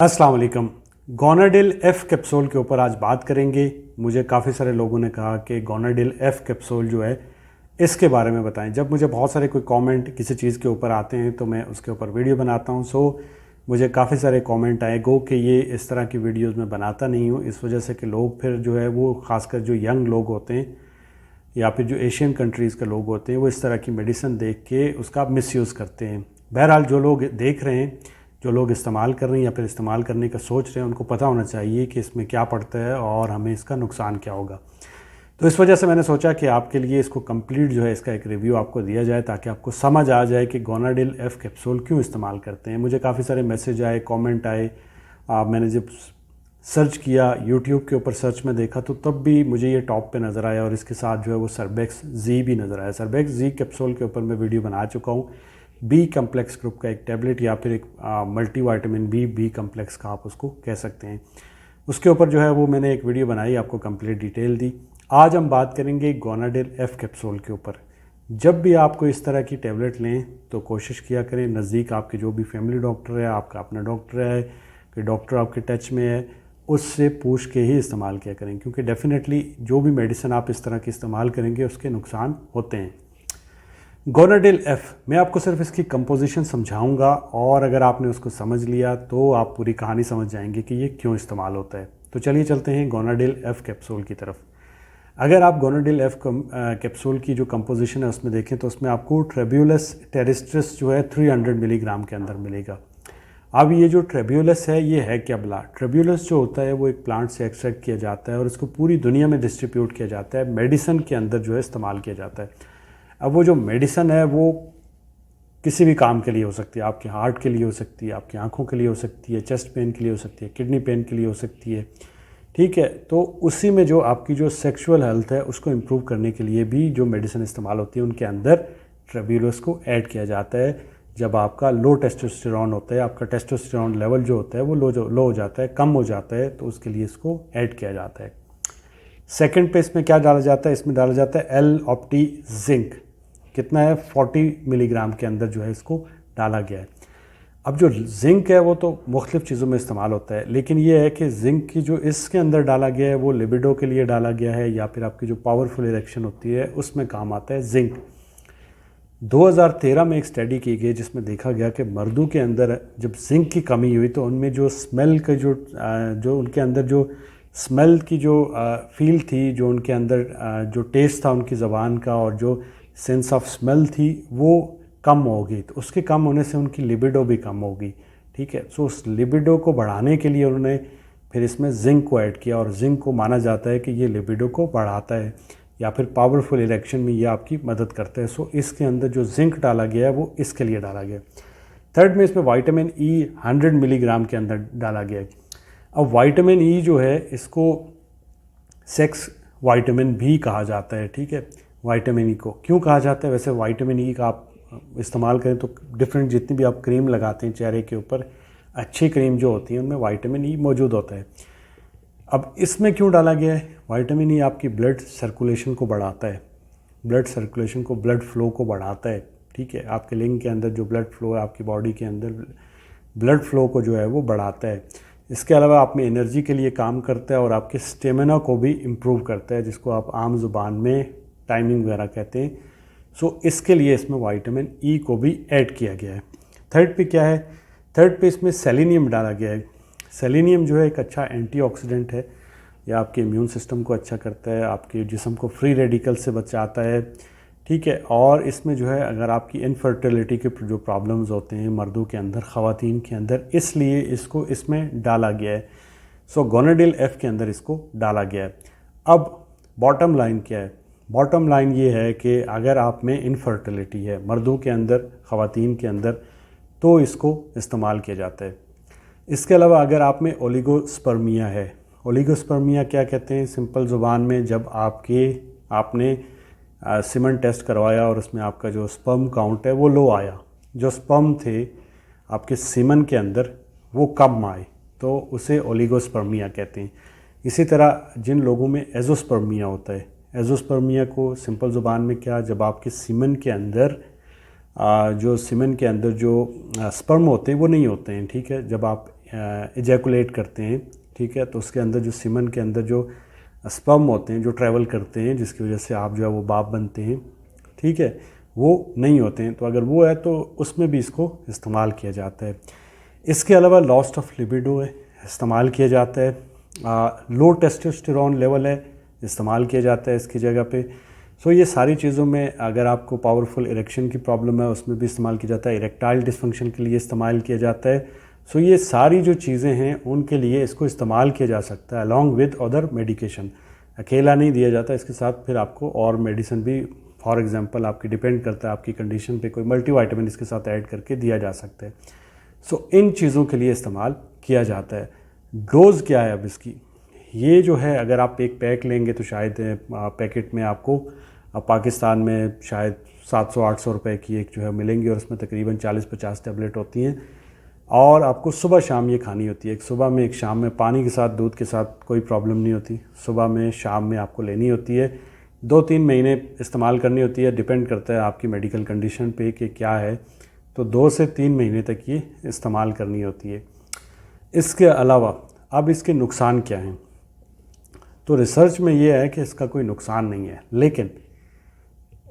अस्सलाम वालेकुम। गोनाडिल F capsule के ऊपर आज बात करेंगे। मुझे काफ़ी सारे लोगों ने कहा कि गोनाडिल एफ कैप्सूल जो है इसके बारे में बताएं। जब मुझे बहुत सारे कोई कमेंट किसी चीज़ के ऊपर आते हैं तो मैं उसके ऊपर वीडियो बनाता हूं। मुझे काफ़ी सारे कमेंट आए गो कि ये इस तरह की वीडियोस में बनाता नहीं हूँ, इस वजह से कि लोग फिर जो है वो ख़ासकर जो यंग लोग होते हैं या फिर जो एशियन कंट्रीज़ के लोग होते हैं वो इस तरह की मेडिसिन देख के उसका मिसयूज़ करते हैं। बहरहाल जो लोग देख रहे हैं, जो लोग इस्तेमाल कर रहे हैं या फिर इस्तेमाल करने का सोच रहे हैं, उनको पता होना चाहिए कि इसमें क्या पड़ता है और हमें इसका नुकसान क्या होगा। तो इस वजह से मैंने सोचा कि आपके लिए इसको कंप्लीट जो है इसका एक रिव्यू आपको दिया जाए ताकि आपको समझ आ जाए कि गोनाडिल एफ कैप्सूल क्यों इस्तेमाल करते हैं। मुझे काफ़ी सारे मैसेज आए, कमेंट आए। मैंने जब सर्च किया यूट्यूब के ऊपर सर्च में देखा तो तब भी मुझे ये टॉप पे नज़र आया और इसके साथ जो है वो सर्बेक्स जी भी नज़र आया। सर्बेक्स जी कैप्सूल के ऊपर मैं वीडियो बना चुका हूँ। बी कम्प्लेक्स ग्रुप का एक टैबलेट या फिर एक मल्टीविटामिन बी कम्प्लेक्स का आप उसको कह सकते हैं। उसके ऊपर जो है वो मैंने एक वीडियो बनाई, आपको कंप्लीट डिटेल दी। आज हम बात करेंगे गोनाडिल एफ कैप्सूल के ऊपर। जब भी आपको इस तरह की टैबलेट लें तो कोशिश किया करें नज़दीक आपके जो भी फैमिली डॉक्टर है, आपका अपना डॉक्टर है, कि डॉक्टर आपके टच में है, उससे पूछ के ही इस्तेमाल किया करें, क्योंकि डेफिनेटली जो भी मेडिसिन आप इस तरह की इस्तेमाल करेंगे उसके नुकसान होते हैं। गोनाडिल एफ, मैं आपको सिर्फ इसकी कंपोजिशन समझाऊंगा और अगर आपने उसको समझ लिया तो आप पूरी कहानी समझ जाएंगे कि ये क्यों इस्तेमाल होता है। तो चलिए चलते हैं गोनाडिल एफ कैप्सूल की तरफ। अगर आप गोनाडिल एफ कैप्सूल की जो कंपोजिशन है उसमें देखें तो उसमें आपको ट्रेब्यूलस टेरिस्ट्रिस जो है 300 मिलीग्राम के अंदर मिलेगा। अब ये जो ट्रेब्यूलस है ये है क्या भला? ट्रेब्यूलस जो होता है वो एक प्लांट से एक्सट्रैक्ट किया जाता है और इसको पूरी दुनिया में डिस्ट्रीब्यूट किया जाता है, मेडिसिन के अंदर जो है इस्तेमाल किया जाता है। अब वो जो मेडिसिन है वो किसी भी काम के लिए हो सकती है, आपके हार्ट के लिए हो सकती है, आपकी आंखों के लिए हो सकती है, चेस्ट पेन के लिए हो सकती है, किडनी पेन के लिए हो सकती है, ठीक है। तो उसी में जो आपकी जो सेक्सुअल हेल्थ है उसको इम्प्रूव करने के लिए भी जो मेडिसिन इस्तेमाल होती है उनके अंदर ट्रेब्यूलस को ऐड किया जाता है। जब आपका लो टेस्टोस्टेरॉन होता है, आपका टेस्टोस्टेरॉन लेवल जो होता है वो लो हो जाता है, कम हो जाता है, तो उसके लिए इसको ऐड किया जाता है। सेकेंड पे इसमें क्या डाला जाता है? इसमें डाला जाता है एल ऑप्टी जिंक। कितना है? 40 मिलीग्राम के अंदर जो है इसको डाला गया है। अब जो जिंक है वो तो मुख्तलिफ़ चीज़ों में इस्तेमाल होता है, लेकिन ये है कि जिंक की जो इसके अंदर डाला गया है वो लिबिडो के लिए डाला गया है या फिर आपकी जो पावरफुल इरेक्शन होती है उसमें काम आता है जिंक। 2013 में एक स्टडी की गई जिसमें देखा गया कि मर्दों के अंदर जब जिंक की कमी हुई तो उनमें जो स्मेल का जो उनके अंदर जो स्मेल की जो फील थी, जो उनके अंदर जो टेस्ट था उनकी ज़बान का और जो सेंस ऑफ स्मेल थी वो कम हो गई। तो उसके कम होने से उनकी लिबिडो भी कम हो गई, ठीक है। सो उस लिबिडो को बढ़ाने के लिए उन्होंने फिर इसमें जिंक को ऐड किया और जिंक को माना जाता है कि ये लिबिडो को बढ़ाता है या फिर पावरफुल इरेक्शन में ये आपकी मदद करता है। सो इसके अंदर जो जिंक डाला गया है वो इसके लिए डाला गया। थर्ड में इसमें विटामिन ई 100 मिलीग्राम के अंदर डाला गया है। अब विटामिन ई जो है इसको सेक्स विटामिन भी कहा जाता है, ठीक है। विटामिन ई को क्यों कहा जाता है? वैसे विटामिन ई का आप इस्तेमाल करें तो डिफरेंट जितनी भी आप क्रीम लगाते हैं चेहरे के ऊपर, अच्छी क्रीम जो होती है उनमें विटामिन ई मौजूद होता है। अब इसमें क्यों डाला गया है? विटामिन ई आपकी ब्लड सर्कुलेशन को बढ़ाता है, ब्लड सर्कुलेशन को, ब्लड फ्लो को बढ़ाता है, ठीक है। आपके लिंग के अंदर जो ब्लड फ्लो है, आपकी बॉडी के अंदर ब्लड फ्लो को जो है वो बढ़ाता है। इसके अलावा आप में एनर्जी के लिए काम करता है और आपके स्टेमिना को भी इम्प्रूव करता है, जिसको आप आम ज़ुबान में टाइमिंग वगैरह कहते हैं। सो इसके लिए इसमें विटामिन ई को भी ऐड किया गया है। थर्ड पे क्या है? थर्ड पे इसमें सेलेनियम डाला गया है। सेलेनियम जो है एक अच्छा एंटीऑक्सीडेंट है, यह आपके इम्यून सिस्टम को अच्छा करता है, आपके जिस्म को फ्री रेडिकल से बचाता है, ठीक है। और इसमें जो है अगर आपकी इनफर्टिलिटी के जो प्रॉब्लम्स होते हैं मर्दों के अंदर, ख़वातीन के अंदर, इसलिए इसको इसमें डाला गया है। सो गोनाडिल एफ के अंदर इसको डाला गया है। अब बॉटम लाइन क्या है? बॉटम लाइन ये है कि अगर आप में इनफर्टिलिटी है मर्दों के अंदर, ख़वातीन के अंदर, तो इसको इस्तेमाल किया जाता है। इसके अलावा अगर आप में ओलिगोस्पर्मिया है, ओलिगोस्पर्मिया क्या कहते हैं सिंपल ज़ुबान में? जब आपने सीमन टेस्ट करवाया और उसमें आपका जो स्पर्म काउंट है वो लो आया, जो स्पर्म थे आपके सीमन के अंदर वो कम आए, तो उसे ओलिगोस्पर्मिया कहते हैं। इसी तरह जिन लोगों में एजोस्पर्मिया होता है, एजोस्पर्मिया को सिंपल ज़ुबान में क्या, जब आपके सीमन के अंदर जो स्पर्म होते हैं वो नहीं होते हैं, ठीक है। जब आप एजैकुलेट करते हैं, ठीक है, तो उसके अंदर जो सीमन के अंदर जो स्पर्म होते हैं जो ट्रैवल करते हैं जिसकी वजह से आप जो है वो बाप बनते हैं, ठीक है, वो नहीं होते हैं। तो अगर वो है तो उसमें भी इसको इस्तेमाल किया जाता है। इसके अलावा लॉस्ट ऑफ लिबिडो है, इस्तेमाल किया जाता है। लो टेस्टोस्टेरोन लेवल है, इस्तेमाल किया जाता है इसकी जगह पे। सो ये सारी चीज़ों में अगर आपको पावरफुल इरेक्शन की प्रॉब्लम है उसमें भी इस्तेमाल किया जाता है, इरेक्टाइल डिसफंक्शन के लिए इस्तेमाल किया जाता है। सो ये सारी जो चीज़ें हैं उनके लिए इसको इस्तेमाल किया जा सकता है अलॉन्ग विद अदर मेडिकेशन। अकेला नहीं दिया जाता, इसके साथ फिर आपको और मेडिसिन भी, फॉर एग्जांपल आपकी डिपेंड करता है आपकी कंडीशन पे, कोई मल्टीविटामिन इसके साथ ऐड करके दिया जा सकता है। सो इन चीज़ों के लिए इस्तेमाल किया जाता है। डोज़ क्या है अब इसकी, ये जो है अगर आप एक पैक लेंगे तो शायद पैकेट में आपको पाकिस्तान में शायद 700-800 रुपए की एक जो है मिलेंगी और उसमें तकरीबन 40-50 टैबलेट होती हैं और आपको सुबह शाम ये खानी होती है। एक सुबह में एक शाम में, पानी के साथ दूध के साथ कोई प्रॉब्लम नहीं होती, सुबह में शाम में आपको लेनी होती है। 2-3 महीने इस्तेमाल करनी होती है, डिपेंड करता है आपकी मेडिकल कंडीशन पे कि क्या है, तो 2 से 3 महीने तक ये इस्तेमाल करनी होती है। इसके अलावा अब इसके नुकसान क्या हैं, तो रिसर्च में ये है कि इसका कोई नुकसान नहीं है, लेकिन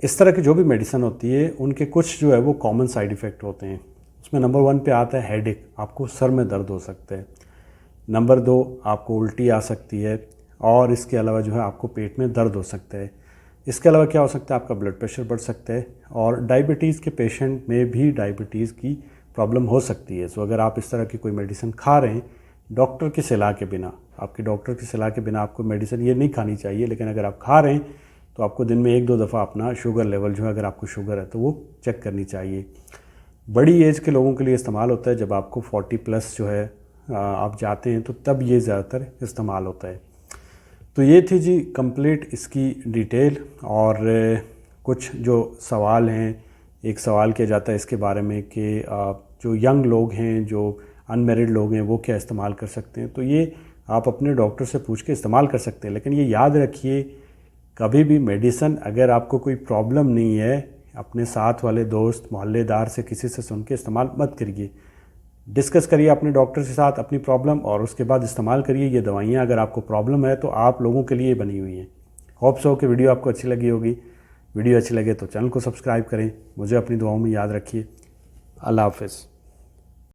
इस तरह की जो भी मेडिसिन होती है उनके कुछ जो है वो कॉमन साइड इफ़ेक्ट होते हैं। उसमें नंबर 1 पे आता है हेडेक, आपको सर में दर्द हो सकता है। नंबर 2 आपको उल्टी आ सकती है और इसके अलावा जो है आपको पेट में दर्द हो सकता है। इसके अलावा क्या हो सकता है, आपका ब्लड प्रेशर बढ़ सकता है और डायबिटीज़ के पेशेंट में भी डायबिटीज़ की प्रॉब्लम हो सकती है। सो अगर आप इस तरह की कोई मेडिसिन खा रहे हैं डॉक्टर की सलाह के बिना, आपके डॉक्टर की सलाह के बिना आपको मेडिसिन ये नहीं खानी चाहिए, लेकिन अगर आप खा रहे हैं तो आपको दिन में 1-2 दफ़ा अपना शुगर लेवल जो है, अगर आपको शुगर है तो वो चेक करनी चाहिए। बड़ी एज के लोगों के लिए इस्तेमाल होता है, जब आपको 40 प्लस जो है आप जाते हैं तो तब ये ज़्यादातर इस्तेमाल होता है। तो ये थी जी कंप्लीट इसकी डिटेल और कुछ जो सवाल हैं, एक सवाल किया जाता है इसके बारे में कि जो यंग लोग हैं, जो अनमेरिड लोग हैं, वो क्या इस्तेमाल कर सकते हैं। तो ये आप अपने डॉक्टर से पूछ के इस्तेमाल कर सकते हैं, लेकिन ये याद रखिए कभी भी मेडिसिन अगर आपको कोई प्रॉब्लम नहीं है, अपने साथ वाले दोस्त मोहल्लेदार से किसी से सुन के इस्तेमाल मत करिए। डिस्कस करिए अपने डॉक्टर के साथ अपनी प्रॉब्लम और उसके बाद इस्तेमाल करिए ये दवाइयाँ। अगर आपको प्रॉब्लम है तो आप लोगों के लिए बनी हुई हैं। होप सो कि वीडियो आपको अच्छी लगी होगी। वीडियो अच्छी लगे तो चैनल को सब्सक्राइब करें। मुझे अपनी दुआओं में याद रखिए। अल्लाह हाफ़िज़।